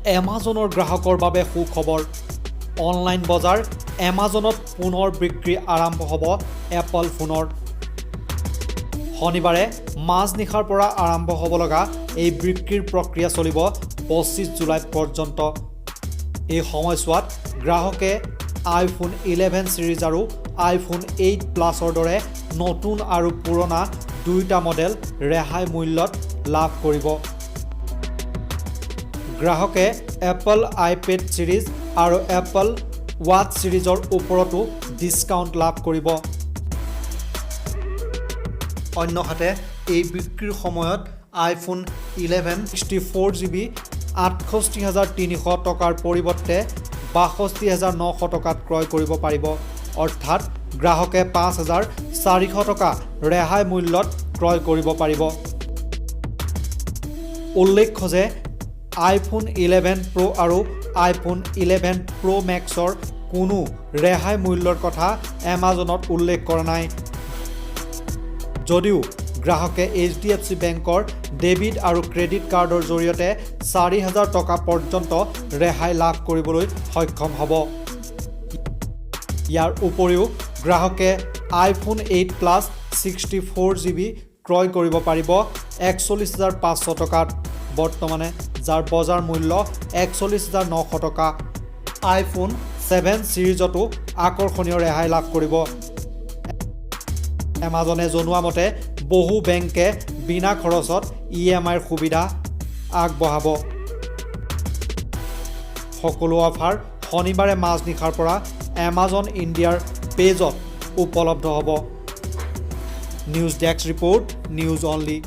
এমাজনৰ গ্ৰাহকৰ বাবে সুখবৰ অনলাইন বজাৰ এমাজনত পুনৰ বিক্ৰী আৰম্ভ হ'ব এপল ফোনৰ শনিবাৰে মাজনিশাৰ পৰা আৰম্ভ হ'ব লগা এই বিক্ৰীৰ প্ৰক্ৰিয়া চলিব 25 জুলাই পৰ্যন্ত এই সময়ছোৱাত গ্ৰাহকে আইফোন 11 সিৰিজ আৰু আইফোন 8 প্লাছৰ দৰে নতুন আৰু পুৰণা দুইটা মডেল ৰেহাই মূল্যত লাভ কৰিব গ্ৰাহকে এপল আইপেড সিৰিজ আৰু এপল ওৱাচ সিৰিজৰ ওপৰতো ডিসকাউন্ট লাভ কৰিব অন্যহাতে এই বিক্ৰীৰ সময়ত আইফোন 11 64GB 68300 টকাৰ পৰিৱৰ্তে 62900 টকাত ক্ৰয় কৰিব পাৰিব অৰ্থাৎ গ্ৰাহকে 5400 টকা ৰেহাই মূল্যত ক্ৰয় কৰিব পাৰিব উল্লেখ্য যে আইফোন 11 Pro আৰু আইফোন 11 Pro Maxৰ কোনো ৰেহাই মূল্যৰ কথা এমাজনত উল্লেখ কৰা নাই যদিও গ্ৰাহকে HDFC বেংকৰ ডেবিট আৰু ক্ৰেডিট কাৰ্ডৰ জৰিয়তে 4000 টকা পৰ্যন্ত ৰেহাই লাভ কৰিবলৈ সক্ষম হ'ব ইয়াৰ উপৰিও গ্ৰাহকে আইফোন 8 প্লাছ 64GB ক্ৰয় কৰিব পাৰিব 41500 টকাত বৰ্তমানে যাৰ বজাৰ মূল্য 41900 টকা আইফোন 7 সিৰিজতো আকৰ্ষণীয় ৰেহাই লাভ কৰিব এমাজনে জনোৱা মতে বহু বেংকে বিনা খৰচত EMI ৰ সুবিধা আগবঢ়াব সকলো অফাৰ শনিবাৰে মাজনিশাৰ পৰা এমাজন ইণ্ডিয়াৰ পেজত উপলব্ধ হ'ব news desk report news only